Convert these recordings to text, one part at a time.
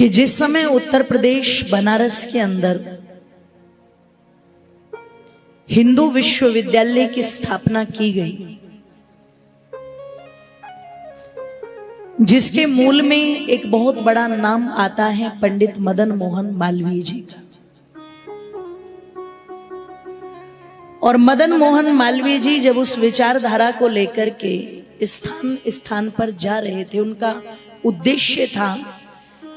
कि जिस समय उत्तर प्रदेश बनारस के अंदर हिंदू विश्वविद्यालय की स्थापना की गई, जिसके मूल में एक बहुत बड़ा नाम आता है पंडित मदन मोहन मालवीय जी का। और मदन मोहन मालवीय जी जब उस विचारधारा को लेकर के स्थान स्थान पर जा रहे थे, उनका उद्देश्य था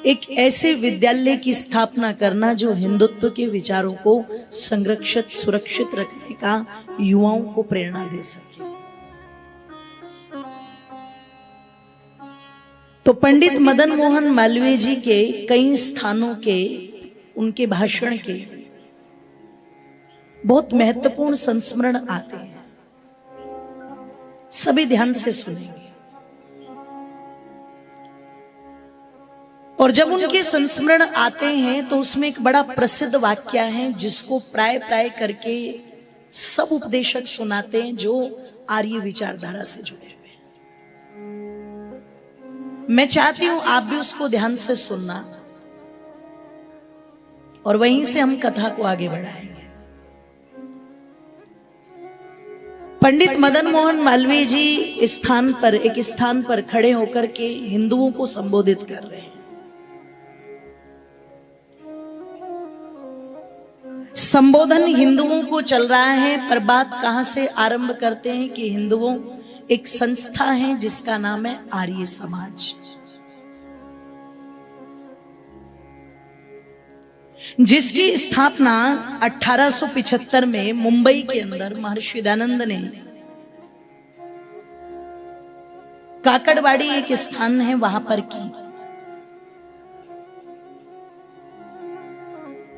एक ऐसे विद्यालय की स्थापना करना जो हिंदुत्व के विचारों को संरक्षित सुरक्षित रखने का युवाओं को प्रेरणा दे सके। तो पंडित मदन मोहन मालवीय जी के कई स्थानों के उनके भाषण के बहुत महत्वपूर्ण संस्मरण आते हैं, सभी ध्यान से सुनेंगे। और जब उनके संस्मरण आते हैं तो उसमें एक बड़ा प्रसिद्ध वाक्य है जिसको प्राय प्राय करके सब उपदेशक सुनाते हैं जो आर्य विचारधारा से जुड़े हुए हैं। मैं चाहती हूं आप भी उसको ध्यान से सुनना और वहीं से हम कथा को आगे बढ़ाएंगे। पंडित मदन मोहन मालवीय जी एक स्थान पर खड़े होकर के हिंदुओं को संबोधित कर रहे हैं। संबोधन हिंदुओं को चल रहा है, पर बात कहां से आरंभ करते हैं कि हिंदुओं एक संस्था है जिसका नाम है आर्य समाज, जिसकी स्थापना 1875 में मुंबई के अंदर महर्षि दयानंद ने, काकड़वाड़ी एक स्थान है वहां पर की।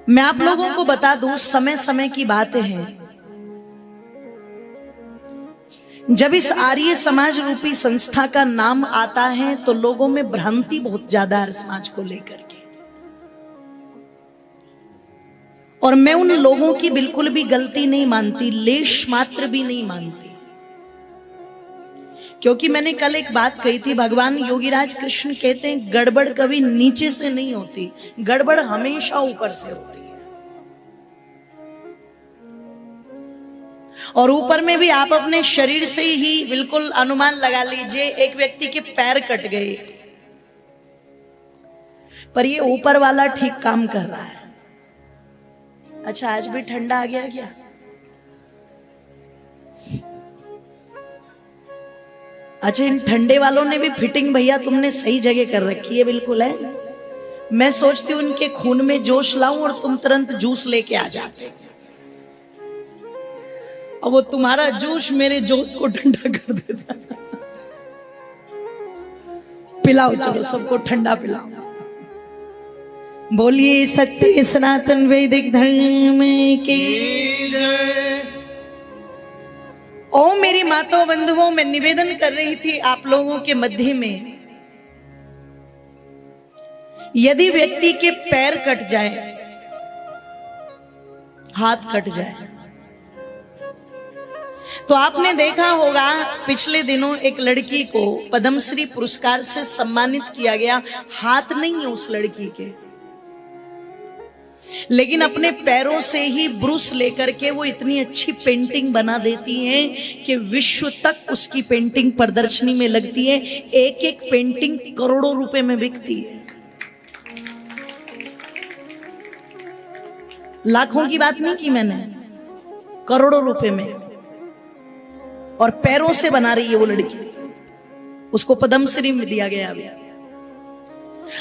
मैं आप लोगों को बता दूं, समय समय की बात है, जब इस आर्य समाज रूपी संस्था का नाम आता है तो लोगों में भ्रांति बहुत ज्यादा है समाज को लेकर के। और मैं उन लोगों की बिल्कुल भी गलती नहीं मानती, लेश मात्र भी नहीं मानती, क्योंकि मैंने कल एक बात कही थी, भगवान योगीराज कृष्ण कहते हैं गड़बड़ कभी नीचे से नहीं होती, गड़बड़ हमेशा ऊपर से होती है। और ऊपर में भी आप अपने शरीर से ही बिल्कुल अनुमान लगा लीजिए, एक व्यक्ति के पैर कट गए पर ये ऊपर वाला ठीक काम कर रहा है। अच्छा, आज भी ठंडा आ गया क्या? अच्छा, इन ठंडे वालों ने भी फिटिंग भैया तुमने सही जगह कर रखी है, बिल्कुल है। मैं सोचती हूं उनके खून में जोश लाऊं और तुम तुरंत जूस लेके आ जाते, और वो तुम्हारा जूस मेरे जोश को ठंडा कर देता। पिलाओ, चलो सबको ठंडा पिलाओ। बोलिए सत्य सनातन वैदिक धर्म की जय। ओ मेरी माताओं बंधुओं, मैं निवेदन कर रही थी आप लोगों के मध्य में, यदि व्यक्ति के पैर कट जाए, हाथ कट जाए, तो आपने देखा होगा पिछले दिनों एक लड़की को पद्मश्री पुरस्कार से सम्मानित किया गया। हाथ नहीं है उस लड़की के, लेकिन अपने पैरों से ही ब्रूस लेकर के वो इतनी अच्छी पेंटिंग बना देती हैं कि विश्व तक उसकी पेंटिंग प्रदर्शनी में लगती है। एक एक पेंटिंग करोड़ों रुपए में बिकती है, लाखों की बात नहीं की मैंने, करोड़ों रुपए में। और पैरों से बना रही है वो लड़की, उसको पद्मश्री में दिया गया।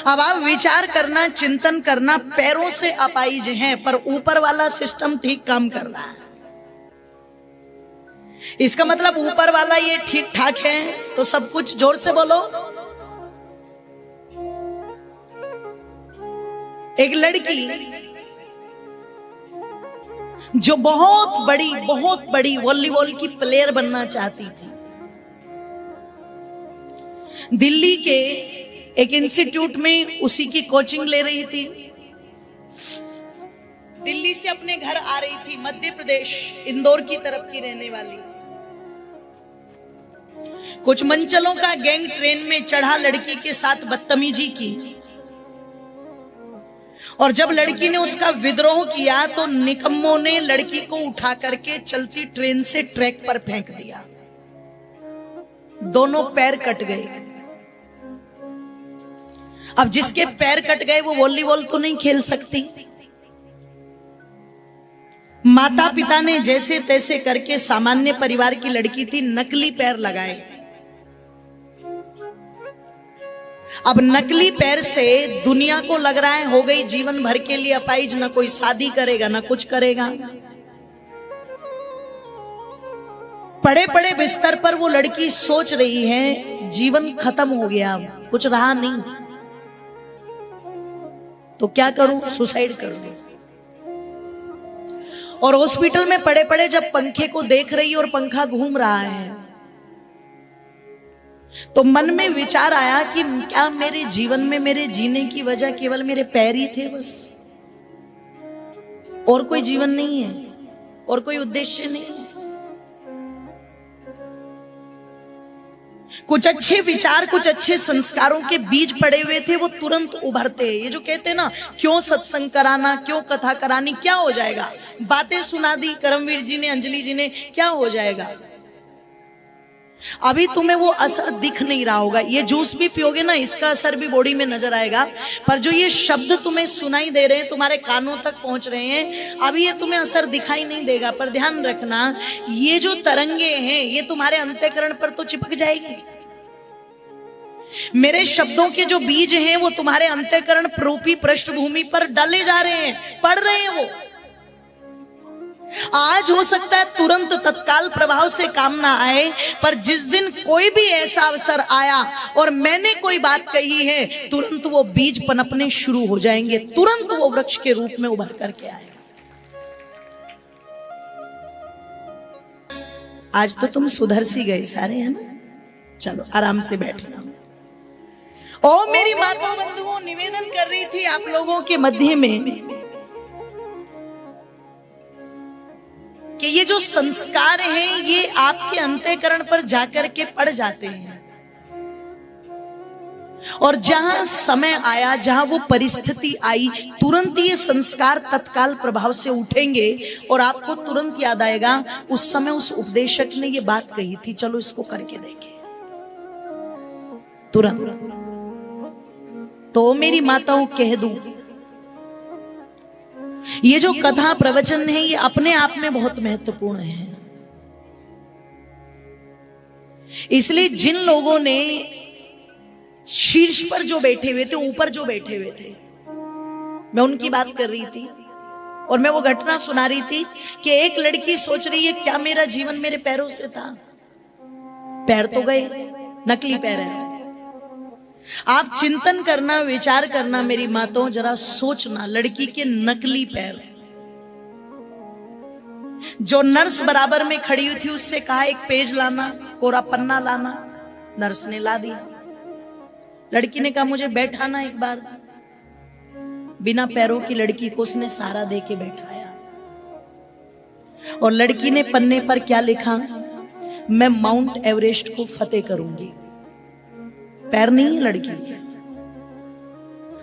अब आप विचार करना, चिंतन करना, पैरों से अपाइज हैं पर ऊपर वाला सिस्टम ठीक काम कर रहा है। इसका मतलब ऊपर वाला ये ठीक ठाक है तो सब कुछ, जोर से बोलो। एक लड़की जो बहुत बड़ी वॉलीबॉल की प्लेयर बनना चाहती थी, दिल्ली के एक इंस्टीट्यूट में उसी की कोचिंग ले रही थी। दिल्ली से अपने घर आ रही थी, मध्य प्रदेश इंदौर की तरफ की रहने वाली। कुछ मंचलों का गैंग ट्रेन में चढ़ा, लड़की के साथ बदतमीजी की। और जब लड़की ने उसका विद्रोह किया तो निकम्मों ने लड़की को उठा करके चलती ट्रेन से ट्रैक पर फेंक दिया। दोनों पैर कट गए। अब जिसके पैर कट गए वो वॉलीबॉल तो नहीं खेल सकती। माता पिता ने जैसे तैसे करके, सामान्य परिवार की लड़की थी, नकली पैर लगाए। अब नकली पैर से दुनिया को लग रहा है हो गई जीवन भर के लिए अपाहिज, ना कोई शादी करेगा ना कुछ करेगा। पड़े पड़े बिस्तर पर वो लड़की सोच रही है जीवन खत्म हो गया, अब कुछ रहा नहीं, तो क्या करूं, सुसाइड कर लूं। और हॉस्पिटल में पड़े पड़े जब पंखे को देख रही और पंखा घूम रहा है तो मन में विचार आया कि क्या मेरे जीवन में मेरे जीने की वजह केवल मेरे पैर ही थे बस, और कोई जीवन नहीं है, और कोई उद्देश्य नहीं है। कुछ अच्छे विचार, कुछ अच्छे संस्कारों के बीज पड़े हुए थे, वो तुरंत उभरते। ये जो कहते हैं ना, क्यों सत्संग कराना, क्यों कथा करानी, क्या हो जाएगा, बातें सुना दी करमवीर जी ने, अंजलि जी ने, क्या हो जाएगा। अभी तुम्हें वो असर दिख नहीं रहा होगा। ये जूस भी पियोगे ना, इसका असर भी बॉडी में नजर आएगा, पर जो ये शब्द तुम्हें सुनाई दे रहे हैं, तुम्हारे कानों तक पहुंच रहे हैं, अभी ये तुम्हें असर दिखाई नहीं देगा। पर ध्यान रखना, ये जो तरंगे हैं ये तुम्हारे अंतःकरण पर तो चिपक जाएगी। मेरे शब्दों के जो बीज हैं वो तुम्हारे अंतःकरण रूपी पृष्ठभूमि पर डाले जा रहे हैं, पड़ रहे हैं। वो आज हो सकता है तुरंत तत्काल प्रभाव से काम ना आए, पर जिस दिन कोई भी ऐसा अवसर आया और मैंने कोई बात कही है, तुरंत वो बीज पनपने शुरू हो जाएंगे, तुरंत वो वृक्ष के रूप में उभर करके आएगा। आज तो तुम सुधर सी गए सारे, है ना। चलो आराम से बैठना। ओ मेरी माता बंधुओं, निवेदन कर रही थी आप लोगों के मध्य में कि ये जो संस्कार हैं ये आपके अंतःकरण पर जाकर के पड़ जाते हैं, और जहां समय आया, जहां वो परिस्थिति आई, तुरंत ये संस्कार तत्काल प्रभाव से उठेंगे और आपको तुरंत याद आएगा उस समय उस उपदेशक ने ये बात कही थी, चलो इसको करके देखें। तुरंत। तो मेरी माताओं कह दूं, ये जो कथा प्रवचन है ये अपने आप में बहुत महत्वपूर्ण है। इसलिए जिन लोगों ने शीर्ष पर जो बैठे हुए थे, ऊपर जो बैठे हुए थे, मैं उनकी बात कर रही थी और मैं वो घटना सुना रही थी कि एक लड़की सोच रही है क्या मेरा जीवन मेरे पैरों से था। पैर तो गए, नकली पैर है। आप चिंतन करना, विचार करना मेरी माताओं, जरा सोचना, लड़की के नकली पैर। जो नर्स बराबर में खड़ी हुई थी उससे कहा एक पेज लाना, कोरा पन्ना लाना, नर्स ने ला दिया। लड़की ने कहा मुझे बैठाना एक बार। बिना पैरों की लड़की को उसने सहारा दे के बैठाया और लड़की ने पन्ने पर क्या लिखा, मैं माउंट एवरेस्ट को फतेह करूंगी। पैर नहीं है लड़की के।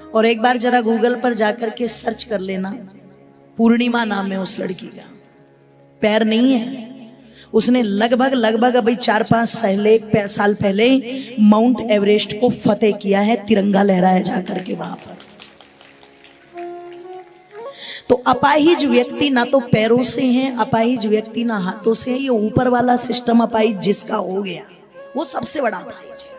और एक बार जरा गूगल पर जाकर के सर्च कर लेना, पूर्णिमा नाम है उस लड़की का। पैर नहीं है। उसने लगभग अभी 4-5 साल पहले माउंट एवरेस्ट को फतेह किया है, तिरंगा लहराया जाकर के वहां पर। तो अपाहिज व्यक्ति ना तो पैरों से है, अपाहिज व्यक्ति ना हाथों से है। ये ऊपर वाला सिस्टम अपाहिज जिसका हो गया वो सबसे बड़ा अपाहिज है।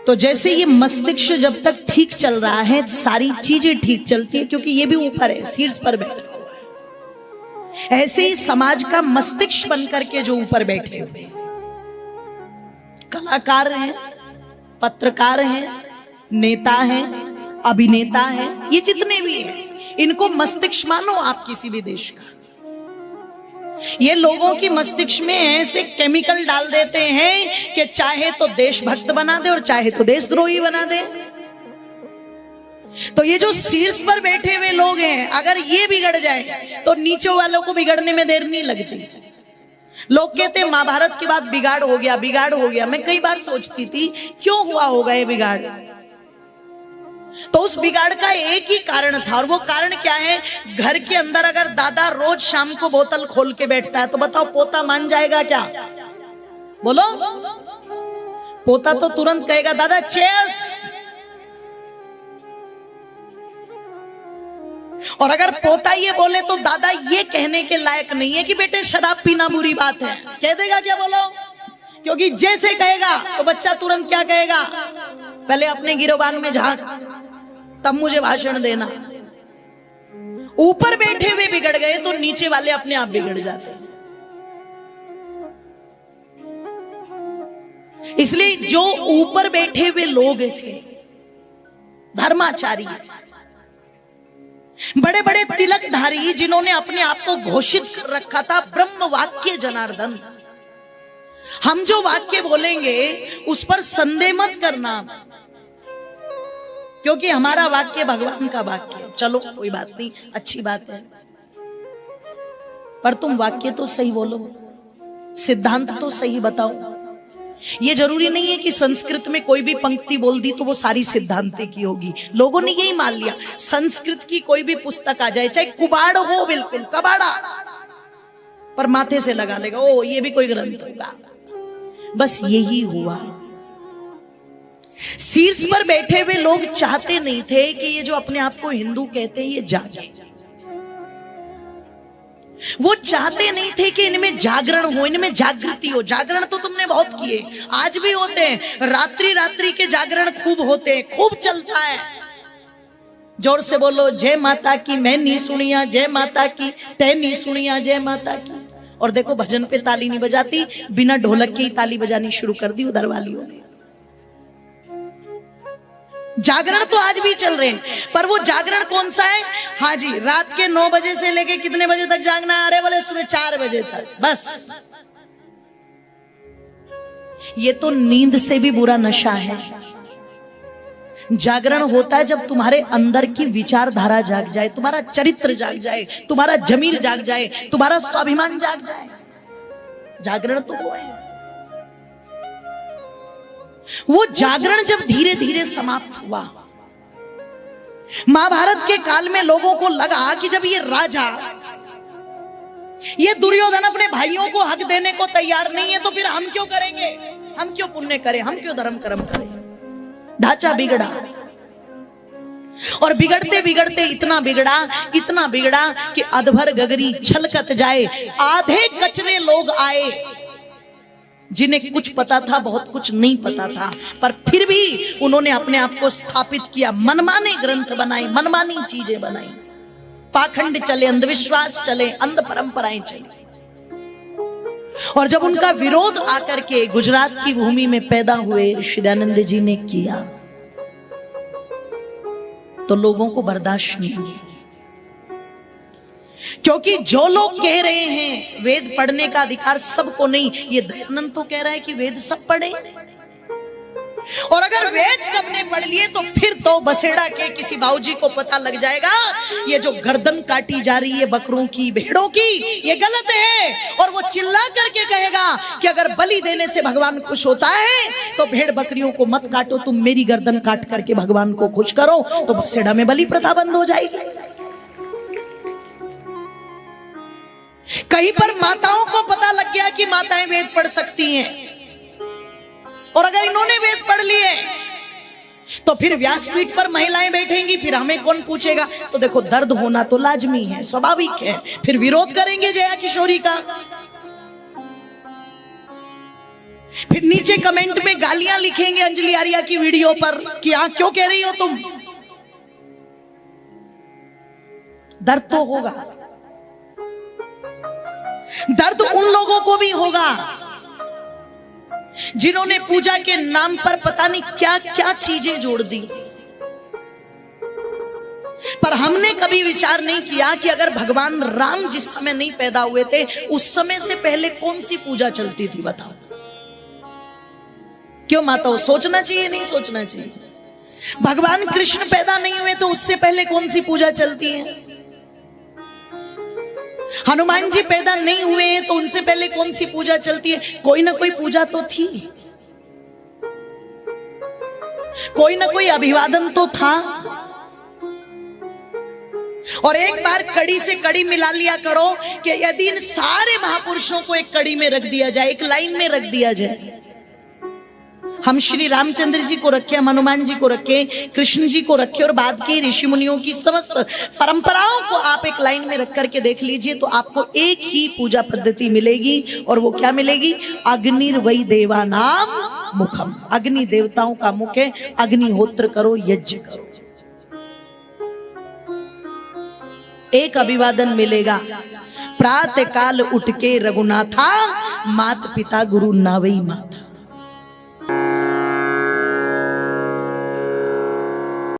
तो जैसे ये मस्तिष्क जब तक ठीक चल रहा है सारी चीजें ठीक चलती है, क्योंकि ये भी ऊपर है, शीर्ष पर बैठा हुआ है। ऐसे ही समाज का मस्तिष्क बनकर के जो ऊपर बैठे हुए हैं, कलाकार हैं, पत्रकार हैं, नेता हैं, अभिनेता हैं, ये जितने भी हैं, इनको मस्तिष्क मानो आप किसी भी देश का। ये लोगों की मस्तिष्क में ऐसे केमिकल डाल देते हैं कि चाहे तो देशभक्त बना दे और चाहे तो देशद्रोही बना दे। तो ये जो शीर्ष पर बैठे हुए लोग हैं, अगर ये बिगड़ जाए तो नीचे वालों को बिगड़ने में देर नहीं लगती। लोग कहते हैं महाभारत के बाद बिगाड़ हो गया। मैं कई बार सोचती थी क्यों हुआ होगा ये बिगाड़। तो उस बिगाड़ का एक ही कारण था, और वो कारण क्या है? घर के अंदर अगर दादा रोज शाम को बोतल खोल के बैठता है तो बताओ पोता मान जाएगा क्या? बोलो। पोता तो तुरंत कहेगा दादा चेयर्स। और अगर पोता ये बोले तो दादा ये कहने के लायक नहीं है कि बेटे शराब पीना बुरी बात है, कह देगा क्या? बोलो। क्योंकि जैसे कहेगा तो बच्चा तुरंत क्या कहेगा? पहले अपने गिरोबान में झांक, तब मुझे भाषण देना। ऊपर बैठे हुए बिगड़ गए तो नीचे वाले अपने आप बिगड़ जाते हैं। इसलिए जो ऊपर बैठे हुए लोग थे, धर्माचारी, बड़े बड़े तिलकधारी, जिन्होंने अपने आप को घोषित कर रखा था ब्रह्म वाक्य जनार्दन, हम जो वाक्य बोलेंगे उस पर संदेह मत करना, क्योंकि हमारा वाक्य भगवान का वाक्य है। चलो कोई बात नहीं, अच्छी बात है, पर तुम वाक्य तो सही बोलो, सिद्धांत तो सही बताओ। ये जरूरी नहीं है कि संस्कृत में कोई भी पंक्ति बोल दी तो वो सारी सिद्धांत की होगी। लोगों ने यही मान लिया, संस्कृत की कोई भी पुस्तक आ जाए, चाहे कुबाड़ हो, बिल्कुल कबाड़ा, पर माथे से लगा लेगा ओ ये भी कोई ग्रंथ होगा। बस यही हुआ। शीर्ष पर बैठे हुए लोग चाहते नहीं थे कि ये जो अपने आप को हिंदू कहते हैं ये जागे। वो चाहते नहीं थे कि इनमें जागरण हो, इनमें जागृति हो। जागरण तो तुमने बहुत किए, आज भी होते हैं, रात्रि रात्रि के जागरण खूब होते हैं, खूब चलता है। जोर से बोलो जय माता की, मैं नहीं सुनिया जय माता की, तै नहीं सुनिया जय माता की। और देखो भजन पे ताली नहीं बजाती, बिना ढोलक की ताली बजानी शुरू कर दी उधर वालियों ने। जागरण तो आज भी चल रहे हैं, पर वो जागरण कौन सा है? हाँ जी, रात के 9 बजे से लेके कितने बजे तक जागना है? अरे बोले सुबह 4 बजे तक, बस। ये तो नींद से भी बुरा नशा है। जागरण होता है जब तुम्हारे अंदर की विचारधारा जाग जाए, तुम्हारा चरित्र जाग जाए, तुम्हारा जमीर जाग जाए, तुम्हारा स्वाभिमान जाग जाए। जागरण तो वो है। वो जागरण जब धीरे धीरे समाप्त हुआ, महाभारत के काल में लोगों को लगा कि जब ये राजा, ये दुर्योधन अपने भाइयों को हक देने को तैयार नहीं है तो फिर हम क्यों करेंगे? हम क्यों पुण्य करें? हम क्यों धर्म कर्म करें? ढांचा बिगड़ा, और बिगड़ते बिगड़ते इतना बिगड़ा कि अधभर गगरी छलकत जाए। आधे कचरे लोग आए जिन्हें कुछ पता था, बहुत कुछ नहीं पता था, पर फिर भी उन्होंने अपने आप को स्थापित किया। मनमाने ग्रंथ बनाए, मनमानी चीजें बनाई, पाखंड चले, अंधविश्वास चले, अंध परंपराएं चले। और जब उनका विरोध आकर के गुजरात की भूमि में पैदा हुए ऋषि दयानंद जी ने किया, तो लोगों को बर्दाश्त नहीं हुआ। क्योंकि जो लोग कह रहे हैं वेद पढ़ने का अधिकार सबको नहीं, ये दयानंद तो कह रहा है कि वेद सब पढ़े। और अगर वेद सबने पढ़ लिए तो फिर तो बसेड़ा के किसी बाबूजी को पता लग जाएगा ये जो गर्दन काटी जा रही है बकरों की, भेड़ों की, ये गलत है। और वो चिल्ला करके कहेगा कि अगर बलि देने से भगवान खुश होता है तो भेड़ बकरियों को मत काटो, तुम मेरी गर्दन काट करके भगवान को खुश करो, तो बसेड़ा में बलि प्रथा बंद हो जाएगी। कहीं पर माताओं को पता लग गया कि माताएं वेद पढ़ सकती हैं, और अगर इन्होंने वेद पढ़ लिए तो फिर व्यासपीठ पर महिलाएं बैठेंगी, फिर हमें कौन पूछेगा? तो देखो दर्द होना तो लाजमी है, स्वाभाविक है, फिर विरोध करेंगे जया किशोरी का। फिर नीचे कमेंट में गालियां लिखेंगे अंजलि आर्या की वीडियो पर कि हाँ क्यों कह रही हो तुम। दर्द तो होगा, दर्द उन लोगों को भी होगा जिन्होंने पूजा के नाम पर पता नहीं क्या क्या चीजें जोड़ दी। पर हमने कभी विचार नहीं किया कि अगर भगवान राम जिस समय नहीं पैदा हुए थे उस समय से पहले कौन सी पूजा चलती थी, बताओ। क्यों माताओं, सोचना चाहिए नहीं सोचना चाहिए? भगवान कृष्ण पैदा नहीं हुए तो उससे पहले कौन सी पूजा चलती है? हनुमान जी पैदा नहीं हुए हैं तो उनसे पहले कौन सी पूजा चलती है? कोई ना कोई पूजा तो थी। कोई ना कोई अभिवादन तो था। और एक बार कड़ी से कड़ी मिला लिया करो कि यदि इन सारे महापुरुषों को एक कड़ी में रख दिया जाए, एक लाइन में रख दिया जाए, हम श्री रामचंद्र जी को रखे, हम हनुमान जी को रखे, कृष्ण जी को रखे, और बाद के ऋषि मुनियों की समस्त परंपराओं को आप एक लाइन में रख करके देख लीजिए, तो आपको एक ही पूजा पद्धति मिलेगी। और वो क्या मिलेगी? अग्निर्वै देवानाम मुखम। अग्नि देवताओं का मुख है, अग्निहोत्र करो, यज्ञ करो। एक अभिवादन मिलेगा, प्रातः काल उठ के रघुनाथा, मात पिता गुरु नावई माता।